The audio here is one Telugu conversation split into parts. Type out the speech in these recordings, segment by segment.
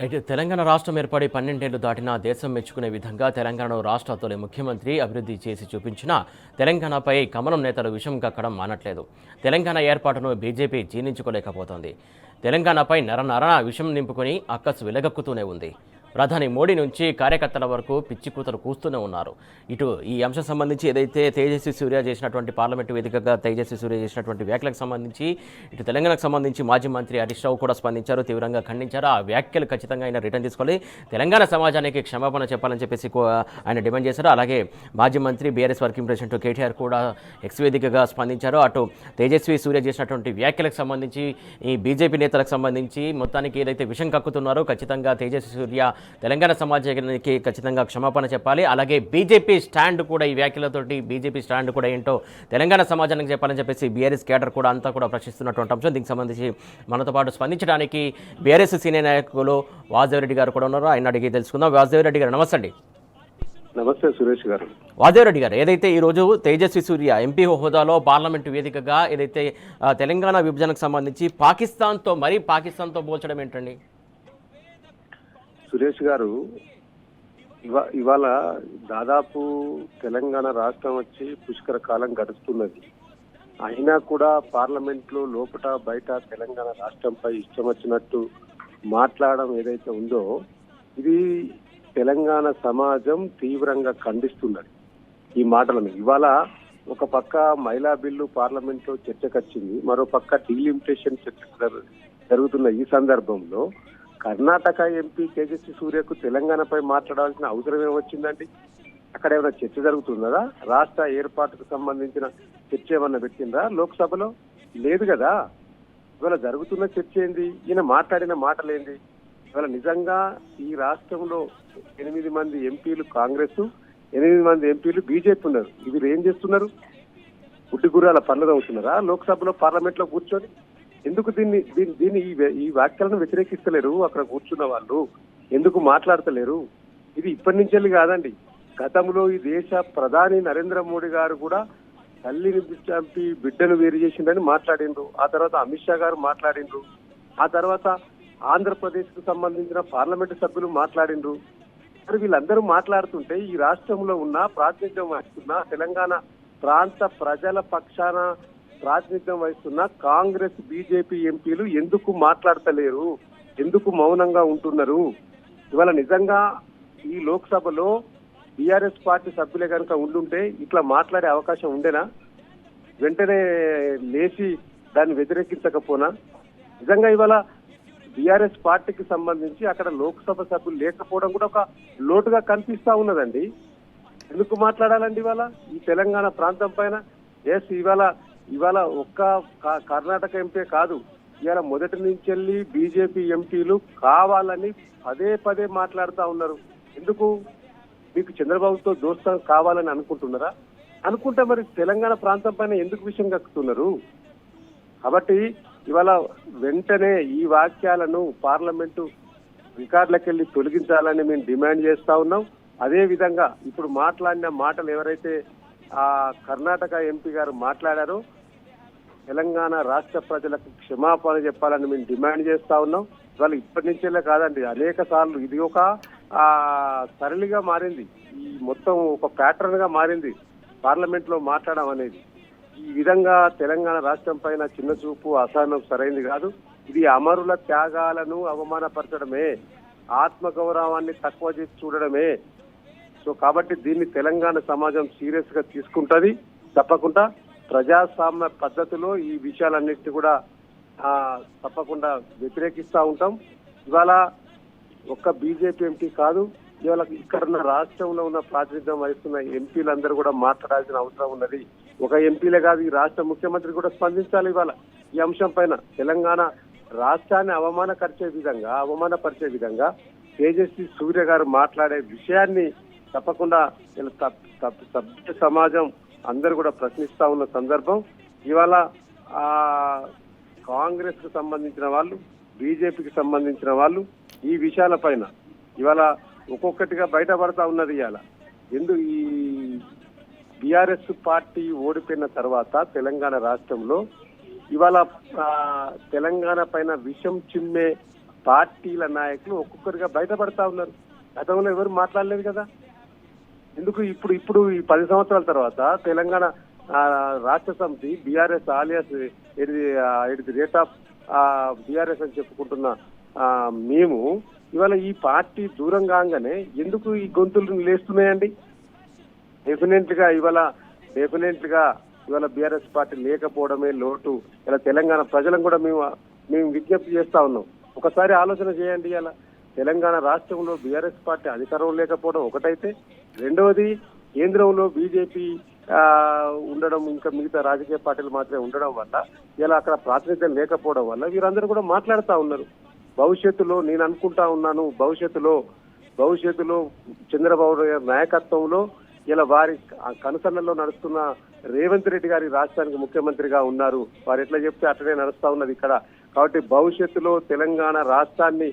అయితే తెలంగాణ రాష్ట్రం ఏర్పడి 12 ఏళ్లు దాటినా దేశం మెచ్చుకునే విధంగా తెలంగాణలో రాష్ట్ర తొలి ముఖ్యమంత్రి అభివృద్ధి చేసి చూపించినా తెలంగాణపై కమలం నేతలు విషం కక్కడం మానట్లేదు. తెలంగాణ ఏర్పాటును బీజేపీ జీర్ణించుకోలేకపోతోంది. తెలంగాణపై నరనరన విషం నింపుకొని అక్కసు వెలగక్కుతూనే ఉంది. ప్రధాని మోడీ నుంచి కార్యకర్తల వరకు పిచ్చి కూతలు కూస్తూనే ఉన్నారు. ఇటు ఈ అంశం సంబంధించి ఏదైతే తేజస్వి సూర్య చేసినటువంటి పార్లమెంటు వేదికగా తేజస్వి సూర్య చేసినటువంటి వ్యాఖ్యలకు సంబంధించి ఇటు తెలంగాణకు సంబంధించి మాజీ మంత్రి హరీష్ రావు కూడా స్పందించారు, తీవ్రంగా ఖండించారు. ఆ వ్యాఖ్యలు ఖచ్చితంగా ఆయన రిటర్న్ తీసుకోవాలి, తెలంగాణ సమాజానికి క్షమాపణ చెప్పాలని చెప్పేసి ఆయన డిమాండ్ చేశారు. అలాగే మాజీ మంత్రి బీఆర్ఎస్ వర్కింగ్ ప్రెసిడెంట్ కేటీఆర్ కూడా ఎక్స్ వేదికగా స్పందించారు. అటు తేజస్వి సూర్య చేసినటువంటి వ్యాఖ్యలకు సంబంధించి ఈ బీజేపీ నేతలకు సంబంధించి మొత్తానికి ఏదైతే విషం కక్కుతున్నారో ఖచ్చితంగా తేజస్వి సూర్య తెలంగాణ సమాజానికి ఖచ్చితంగా క్షమాపణ చెప్పాలి. అలాగే బీజేపీ స్టాండ్ కూడా ఈ వ్యాఖ్యలతోటి బీజేపీ స్టాండ్ కూడా ఏంటో తెలంగాణ సమాజానికి చెప్పాలని చెప్పేసి బీఆర్ఎస్ కేడర్ కూడా అంతా కూడా ప్రశ్నిస్తున్నటువంటి అంశం. దీనికి సంబంధించి మనతో పాటు స్పందించడానికి బీఆర్ఎస్ సీనియర్ నాయకులు వాసుదేవరెడ్డి గారు కూడా ఉన్నారు. ఆయన అడిగి తెలుసుకుందాం. వాసుదేవరెడ్డి గారు నమస్తే అండి. నమస్తే సురేష్ గారు. వాసుదేవరెడ్డి గారు, ఏదైతే ఈరోజు తేజస్వి సూర్య ఎంపీ హోదాలో పార్లమెంటు వేదికగా ఏదైతే తెలంగాణ విభజనకు సంబంధించి పాకిస్తాన్తో పోల్చడం ఏంటండి? సురేష్ గారు, ఇవాళ దాదాపు తెలంగాణ రాష్ట్రం వచ్చి పుష్కర కాలం గడుస్తున్నది. అయినా కూడా పార్లమెంట్లో లోపట బయట తెలంగాణ రాష్ట్రంపై ఇష్టం వచ్చినట్టు మాట్లాడడం ఏదైతే ఉందో ఇది తెలంగాణ సమాజం తీవ్రంగా ఖండిస్తున్నది ఈ మాటలను. ఇవాళ ఒక పక్క మహిళా బిల్లు పార్లమెంట్లో చర్చకొచ్చింది, మరో పక్క డీలిమిటేషన్ చర్చ జరుగుతున్న ఈ సందర్భంలో కర్ణాటక ఎంపీ తేజస్వి సూర్యకు తెలంగాణపై మాట్లాడాల్సిన అవసరం ఏమొచ్చిందండి? అక్కడ ఏమైనా చర్చ జరుగుతున్నదా? రాష్ట్ర ఏర్పాటుకు సంబంధించిన చర్చ ఏమన్నా పెట్టిందా లోక్సభలో? లేదు కదా. ఇవాళ జరుగుతున్న చర్చ ఏంది? ఈయన మాట్లాడిన మాటలేంది? ఇవాళ నిజంగా ఈ రాష్ట్రంలో 8 మంది ఎంపీలు కాంగ్రెస్, 8 మంది ఎంపీలు బీజేపీ ఉన్నారు. వీరు ఏం చేస్తున్నారు? గుడ్డి గుర్రాల పనులు అవుతున్నారా లోక్సభలో పార్లమెంట్ లో కూర్చొని? ఎందుకు దీన్ని ఈ వ్యాఖ్యలను వ్యతిరేకిస్తలేరు? అక్కడ కూర్చున్న వాళ్ళు ఎందుకు మాట్లాడతలేరు? ఇది ఇప్పటి నుంచి కాదండి. గతంలో ఈ దేశ ప్రధాని నరేంద్ర మోడీ గారు కూడా తల్లిని చంపి బిడ్డను వేరు చేసిందని మాట్లాడిండ్రు. ఆ తర్వాత అమిత్ షా గారు మాట్లాడిండ్రు. ఆ తర్వాత ఆంధ్రప్రదేశ్ కు సంబంధించిన పార్లమెంటు సభ్యులు మాట్లాడిండ్రు. మరి వీళ్ళందరూ మాట్లాడుతుంటే ఈ రాష్ట్రంలో ఉన్న ప్రాతినిధ్యం వహిస్తున్న తెలంగాణ ప్రాంత ప్రజల పక్షాన ప్రాతినిధ్యం వహిస్తున్న కాంగ్రెస్ బీజేపీ ఎంపీలు ఎందుకు మాట్లాడతలేరు? ఎందుకు మౌనంగా ఉంటున్నారు? ఇవాళ నిజంగా ఈ లోక్సభలో బీఆర్ఎస్ పార్టీ సభ్యులే కనుక ఉండుంటే ఇట్లా మాట్లాడే అవకాశం ఉండేనా? వెంటనే లేచి దాన్ని వ్యతిరేకించకపోనా? నిజంగా ఇవాళ బీఆర్ఎస్ పార్టీకి సంబంధించి అక్కడ లోక్సభ సభ్యులు లేకపోవడం కూడా ఒక లోటుగా కనిపిస్తా ఉన్నదండి. ఎందుకు మాట్లాడాలండి ఇవాళ ఈ తెలంగాణ ప్రాంతం పైన? ఎస్, ఇవాళ ఒక్క కర్ణాటక ఎంపీ కాదు, ఇవాళ మొదటి నుంచి వెళ్ళి బీజేపీ ఎంపీలు కావాలని పదే మాట్లాడుతూ ఉన్నారు. ఎందుకు? మీకు చంద్రబాబుతో దోస్తం కావాలని అనుకుంటున్నారా? అనుకుంటే మరి తెలంగాణ ప్రాంతం పైన ఎందుకు విషయం కక్కుతున్నారు? కాబట్టి ఇవాళ వెంటనే ఈ వాక్యాలను పార్లమెంటు రికార్డులకు వెళ్ళి తొలగించాలని మేము డిమాండ్ చేస్తా ఉన్నాం. అదే విధంగా ఇప్పుడు మాట్లాడిన మాటలు ఎవరైతే ఆ కర్ణాటక ఎంపీ గారు మాట్లాడారో తెలంగాణ రాష్ట్ర ప్రజలకు క్షమాపణ చెప్పాలని మేము డిమాండ్ చేస్తా ఉన్నాం. ఇవాళ ఇప్పటి నుంచే కాదండి, అనేక సార్లు ఇది ఒక సరళిగా మారింది. ఈ మొత్తం ఒక ప్యాటర్న్ గా మారింది పార్లమెంట్ లో మాట్లాడడం అనేది. ఈ విధంగా తెలంగాణ రాష్ట్రం పైన చిన్న చూపు అసహనం సరైనది కాదు. ఇది అమరుల త్యాగాలను అవమానపరచడమే, ఆత్మగౌరవాన్ని తక్కువ చేసి చూడడమే. సో కాబట్టి దీన్ని తెలంగాణ సమాజం సీరియస్ గా తీసుకుంటది. తప్పకుండా ప్రజాస్వామ్య పద్ధతిలో ఈ విషయాలన్నింటినీ కూడా తప్పకుండా వ్యతిరేకిస్తా ఉంటాం. ఇవాళ ఒక్క బీజేపీ ఎంపీ కాదు, ఇవాళ ఇక్కడ ఉన్న రాష్ట్రంలో ఉన్న ప్రాతినిధ్యం వహిస్తున్న ఎంపీలందరూ కూడా మాట్లాడాల్సిన అవసరం ఉన్నది. ఒక ఎంపీలే కాదు, ఈ రాష్ట్ర ముఖ్యమంత్రి కూడా స్పందించాలి ఇవాళ ఈ అంశం పైన. తెలంగాణ రాష్ట్రాన్ని అవమానపరిచే విధంగా తేజస్వి సూర్య గారు మాట్లాడే విషయాన్ని తప్పకుండా సభ్య సమాజం అందరూ కూడా ప్రశ్నిస్తా ఉన్న సందర్భం. ఇవాళ కాంగ్రెస్ కు సంబంధించిన వాళ్ళు, బీజేపీకి సంబంధించిన వాళ్ళు ఈ విషయాలపైన ఇవాళ ఒక్కొక్కటిగా బయటపడతా ఉన్నది. ఇవాళ ఈ బీఆర్ఎస్ పార్టీ ఓడిపోయిన తర్వాత తెలంగాణ రాష్ట్రంలో ఇవాళ తెలంగాణ పైన విషం చిమ్మే పార్టీల నాయకులు ఒక్కొక్కరిగా బయటపడతా ఉన్నారు. గతంలో ఎవరు మాట్లాడలేదు కదా. ఎందుకు ఇప్పుడు ఈ 10 సంవత్సరాల తర్వాత తెలంగాణ రాష్ట్ర సమితి BRS alias at the rate of BRS అని చెప్పుకుంటున్న మేము ఇవాళ ఈ పార్టీ దూరం కాగానే ఎందుకు ఈ గొంతులు లేస్తున్నాయండి? డెఫినెట్ గా ఇవాళ బీఆర్ఎస్ పార్టీ లేకపోవడమే లోటు. ఇలా తెలంగాణ ప్రజలను కూడా మేము విజ్ఞప్తి చేస్తా ఉన్నాం. ఒకసారి ఆలోచన చేయండి. ఇలా తెలంగాణ రాష్ట్రంలో బీఆర్ఎస్ పార్టీ అధికారం లేకపోవడం ఒకటైతే, రెండవది కేంద్రంలో బీజేపీ ఉండడం, ఇంకా మిగతా రాజకీయ పార్టీలు మాత్రమే ఉండడం వల్ల ఇలా అక్కడ ప్రాతినిధ్యం లేకపోవడం వల్ల వీరందరూ కూడా మాట్లాడుతూ ఉన్నారు. భవిష్యత్తులో నేను అనుకుంటా ఉన్నాను, భవిష్యత్తులో చంద్రబాబు గారి నాయకత్వంలో ఇలా వారి కనుసన్నల్లో నడుస్తున్న రేవంత్ రెడ్డి గారి రాష్ట్రానికి ముఖ్యమంత్రిగా ఉన్నారు. వారు ఎట్లా చెప్తే అట్లనే నడుస్తా ఉన్నది ఇక్కడ. కాబట్టి భవిష్యత్తులో తెలంగాణ రాష్ట్రాన్ని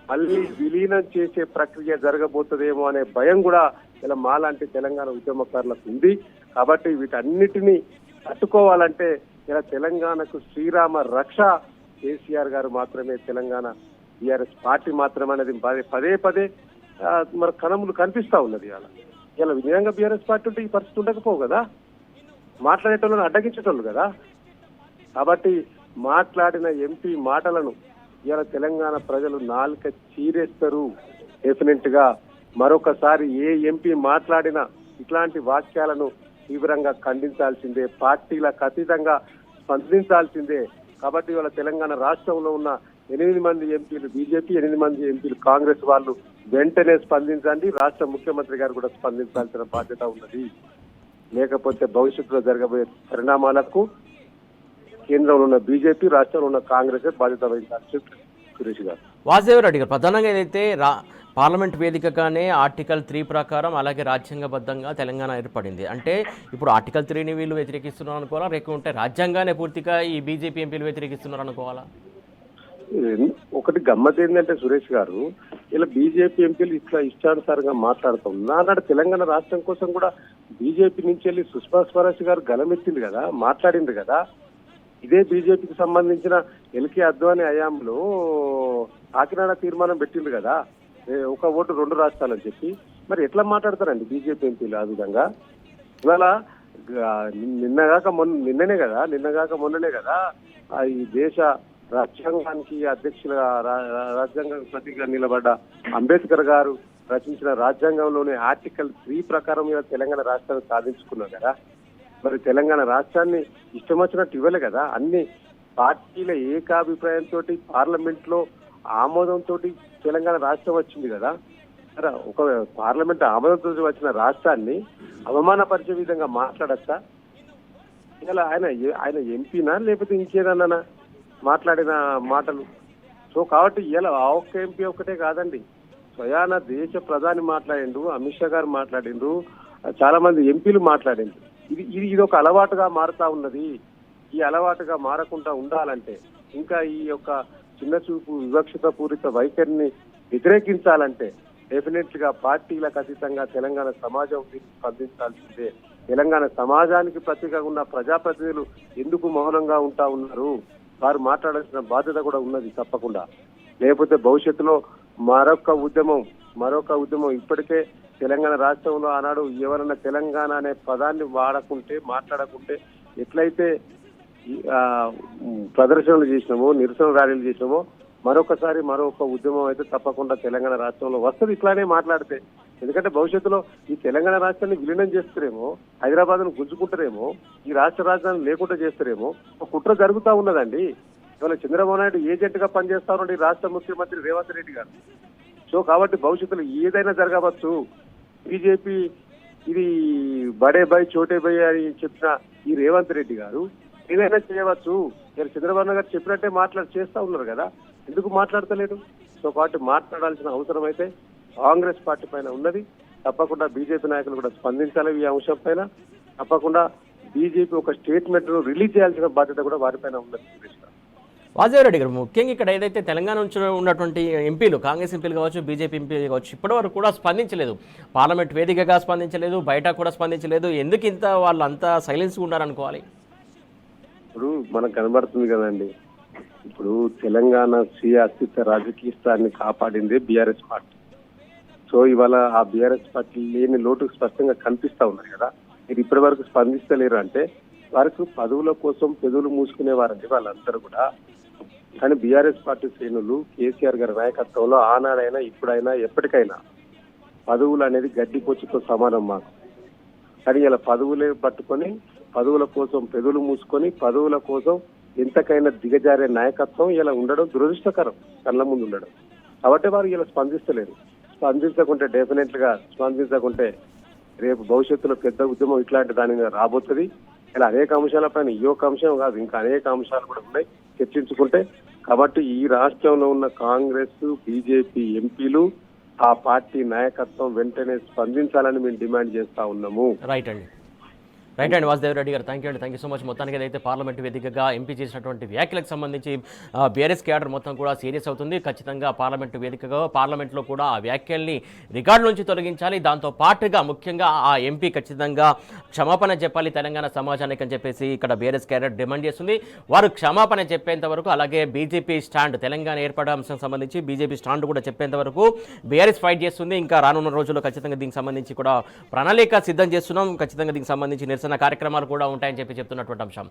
మళ్ళీ విలీనం చేసే ప్రక్రియ జరగబోతుందేమో అనే భయం కూడా ఇలా మాలాంటి తెలంగాణ ఉద్యమకారులకు ఉంది. కాబట్టి వీటన్నిటినీ తట్టుకోవాలంటే ఇలా తెలంగాణకు శ్రీరామ రక్ష కేసీఆర్ గారు మాత్రమే, తెలంగాణ బీఆర్ఎస్ పార్టీ మాత్రమే అనేది పదే మన కణములు కనిపిస్తా ఉన్నది. ఇలా విజయంగా బీఆర్ఎస్ పార్టీ ఉంటే ఈ పరిస్థితి ఉండకపోవు కదా, మాట్లాడేటోళ్ళని అడ్డగించేటోళ్ళు కదా. కాబట్టి మాట్లాడిన ఎంపీ మాటలను ఇలా తెలంగాణ ప్రజలు నాలుక చీరేస్తారు. డెఫినెట్ గా మరొకసారి ఏ ఎంపీ మాట్లాడినా ఇట్లాంటి వాక్యాలను తీవ్రంగా ఖండించాల్సిందే, పార్టీలకు అతీతంగా స్పందించాల్సిందే. కాబట్టి ఇవాళ తెలంగాణ రాష్ట్రంలో ఉన్న 8 మంది ఎంపీలు బీజేపీ, 8 మంది ఎంపీలు కాంగ్రెస్ వాళ్ళు వెంటనే స్పందించండి. రాష్ట్ర ముఖ్యమంత్రి గారు కూడా స్పందించాల్సిన బాధ్యత ఉన్నది. లేకపోతే భవిష్యత్తులో జరగబోయే పరిణామాలకు కేంద్రంలో ఉన్న బీజేపీ, రాష్ట్రంలో ఉన్న కాంగ్రెస్ బాధ్యత వహించాల్సి సురేష్ గారు. వాసుదేవరెడ్డి గారు, ప్రధానంగా ఏదైతే పార్లమెంట్ వేదికగానే ఆర్టికల్ 3 ప్రకారం అలాగే రాజ్యాంగబద్ధంగా తెలంగాణ ఏర్పడింది. అంటే ఇప్పుడు ఆర్టికల్ 3ని వీళ్ళు వ్యతిరేకిస్తున్నారు అనుకోవాలా, లేకుంటే రాజ్యాంగానే పూర్తిగా ఈ బీజేపీ ఎంపీలు వ్యతిరేకిస్తున్నారు అనుకోవాలా? ఒకటి గమ్మత్ ఏంటంటే సురేష్ గారు, ఇలా బీజేపీ ఎంపీలు ఇట్లా ఇష్టానుసారంగా మాట్లాడుతాం. నానాడు తెలంగాణ రాష్ట్రం కోసం కూడా బీజేపీ నుంచి వెళ్ళి సుష్మా స్వరాజ్ గారు గలమెత్తింది కదా, మాట్లాడింది కదా. ఇదే బీజేపీకి సంబంధించిన ఎల్కే అద్వానీ హయాంలో కాకినాడ తీర్మానం పెట్టింది కదా, ఒక ఓటు 2 రాష్ట్రాలని చెప్పి. మరి ఎట్లా మాట్లాడతారండి బీజేపీ ఎంపీలు ఆ విధంగా? ఇవాళ నిన్నగాక మొన్ననే కదా ఈ దేశ రాజ్యాంగానికి అధ్యక్షులుగా, రాజ్యాంగానికి ప్రతిగా నిలబడ్డ అంబేద్కర్ గారు రచించిన రాజ్యాంగంలోని ఆర్టికల్ 3 ప్రకారం తెలంగాణ రాష్ట్రాన్ని సాధించుకున్నారు కదా. మరి తెలంగాణ రాష్ట్రాన్ని ఇష్టం వచ్చినట్టు ఇవ్వలే కదా. అన్ని పార్టీల ఏకాభిప్రాయంతో పార్లమెంట్ లో ఆమోదంతో తెలంగాణ రాష్ట్రం వచ్చింది కదా. ఒక పార్లమెంట్ ఆమోదంతో వచ్చిన రాష్ట్రాన్ని అవమానపరిచే విధంగా మాట్లాడచ్చా? ఇలా ఆయన ఎంపీనా లేకపోతే ఇంకేదన్నా మాట్లాడిన మాటలు? సో కాబట్టి ఇలా ఆ ఒక్క ఎంపీ ఒక్కటే కాదండి, స్వయాన దేశ ప్రధాని మాట్లాడిండు, అమిత్ షా గారు మాట్లాడిండ్రు, చాలా మంది ఎంపీలు మాట్లాడిండ్రు. ఇది ఒక అలవాటుగా మారుతా ఉన్నది. ఈ అలవాటుగా మారకుండా ఉండాలంటే, ఇంకా ఈ యొక్క చిన్న చూపు వివక్షత పూరిత వైఖరిని వ్యతిరేకించాలంటే డెఫినెట్ గా పార్టీలకు అతీతంగా తెలంగాణ సమాజం స్పందించాల్సిందే. తెలంగాణ సమాజానికి ప్రతిగా ఉన్న ప్రజాప్రతినిధులు ఎందుకు మౌనంగా ఉంటా ఉన్నారు? వారు మాట్లాడాల్సిన బాధ్యత కూడా ఉన్నది తప్పకుండా. లేకపోతే భవిష్యత్తులో మరొక ఉద్యమం ఇప్పటికే తెలంగాణ రాష్ట్రంలో ఆనాడు ఎవరన్నా తెలంగాణ అనే పదాన్ని మాట్లాడకుంటే ఎట్లయితే ప్రదర్శనలు చేసినామో, నిరసన ర్యాలీలు చేసినామో, మరొక ఉద్యమం అయితే తప్పకుండా తెలంగాణ రాష్ట్రంలో వస్తుంది ఇట్లానే మాట్లాడితే. ఎందుకంటే భవిష్యత్తులో ఈ తెలంగాణ రాష్ట్రాన్ని విలీనం చేస్తారేమో, హైదరాబాద్ ను గుంజుకుంటారేమో, ఈ రాష్ట్ర రాజధాని లేకుండా చేస్తారేమో ఒక కుట్ర జరుగుతూ ఉన్నదండి. ఇవాళ చంద్రబాబు నాయుడు ఏజెంట్ గా పనిచేస్తా ఉన్నాడు రాష్ట్ర ముఖ్యమంత్రి రేవంత్ రెడ్డి గారు. సో కాబట్టి భవిష్యత్తులో ఏదైనా జరగవచ్చు. బీజేపీ ఇది బడే బై చోటే బై అని చెప్పిన ఈ రేవంత్ రెడ్డి గారు ఏదైనా చేయవచ్చు. చంద్రబాబు నాయుడు గారు చెప్పినట్టే చేస్తా ఉన్నారు కదా, ఎందుకు మాట్లాడతలేదు? సో కాబట్టి మాట్లాడాల్సిన అవసరం అయితే కాంగ్రెస్ పార్టీ పైన ఉన్నది. తప్పకుండా బీజేపీ నాయకులు కూడా స్పందించాలి ఈ అంశం పైన. తప్పకుండా బీజేపీ ఒక స్టేట్మెంట్ రిలీజ్ చేయాల్సిన బాధ్యత కూడా వారిపైన ఉన్నది. వాసుదేవరెడ్డి గారు, ముఖ్యంగా ఇక్కడ ఏదైతే తెలంగాణ నుంచి ఉన్నటువంటి ఎంపీలు, కాంగ్రెస్ ఎంపీలు కావచ్చు, బీజేపీ ఎంపీలు కావచ్చు, ఇప్పటివరకు కూడా స్పందించలేదు. పార్లమెంట్ వేదికగా స్పందించలేదు, బయట కూడా స్పందించలేదు. ఎందుకు ఇంత వాళ్ళు అంతా సైలెన్స్గా ఉన్నారనుకోవాలి? ఇప్పుడు మనకు కనబడుతుంది కదండి, ఇప్పుడు తెలంగాణ స్వీయ అస్తిత్వ రాజకీయ స్థాన్ని కాపాడిందే బీఆర్ఎస్ పార్టీ. సో ఇవాళ ఆ బీఆర్ఎస్ పార్టీ లేని లోటు స్పష్టంగా కనిపిస్తా ఉన్నాయి కదా. మీరు ఇప్పటి వరకు స్పందిస్తలేరు అంటే వారికి పదవుల కోసం పెదవులు మూసుకునేవారండి వాళ్ళందరూ కూడా. కానీ బీఆర్ఎస్ పార్టీ శ్రేణులు కేసీఆర్ గారి నాయకత్వంలో ఆనాడైనా ఇప్పుడైనా ఎప్పటికైనా పదవులు అనేది గడ్డిపోచుతో సమానం మాకు. కానీ ఇలా పదవులే పట్టుకొని పదవుల కోసం పెదవులు మూసుకొని పదవుల కోసం ఎంతకైనా దిగజారే నాయకత్వం ఇలా ఉండడం దురదృష్టకరం, కళ్ళ ముందు ఉండడం. కాబట్టి వారు ఇలా స్పందిస్తలేరు. స్పందించకుంటే డెఫినెట్ గా స్పందించకుంటే రేపు భవిష్యత్తులో పెద్ద ఉద్యమం ఇట్లాంటి దాని మీద రాబోతుంది. ఇలా అనేక అంశాలపైన ఈ ఒక అంశం కాదు, ఇంకా అనేక అంశాలు కూడా ఉన్నాయి చర్చించుకుంటే. కాబట్టి ఈ రాష్ట్రంలో ఉన్న కాంగ్రెస్ బీజేపీ ఎంపీలు ఆ పార్టీ నాయకత్వం వెంటనే స్పందించాలని మేము డిమాండ్ చేస్తా ఉన్నాము. రైట్ అండి వాసుదేవ్ రెడ్డి గారు, థ్యాంక్ యూ సో మచ్. మొత్తానికి ఏదైతే పార్లమెంటు వేదికగా ఎంపీ చేసినటువంటి వ్యాఖ్యలకు సంబంధించి బీఆర్ఎస్ క్యాడర్ మొత్తం కూడా సీరియస్ అవుతుంది. ఖచ్చితంగా పార్లమెంటు వేదికగా పార్లమెంట్లో కూడా ఆ వ్యాఖ్యల్ని రికార్డు నుంచి తొలగించాలి. దాంతో పాటుగా ముఖ్యంగా ఆ ఎంపీ ఖచ్చితంగా క్షమాపణ చెప్పాలి తెలంగాణ సమాజానికి అని చెప్పేసి ఇక్కడ బీఆర్ఎస్ క్యాడర్ డిమాండ్ చేస్తుంది. వారు క్షమాపణ చెప్పేంత వరకు, అలాగే బీజేపీ స్టాండ్ తెలంగాణ ఏర్పడే అంశం సంబంధించి బీజేపీ స్టాండ్ కూడా చెప్పేంత వరకు బీఆర్ఎస్ ఫైట్ చేస్తుంది. ఇంకా రానున్న రోజుల్లో ఖచ్చితంగా దీనికి సంబంధించి కూడా ప్రణాళిక సిద్ధం చేస్తున్నాం. ఖచ్చితంగా దీనికి సంబంధించి నిరసన కార్యక్రమాలు కూడా ఉంటాయని చెప్తున్నటువంటి అంశం.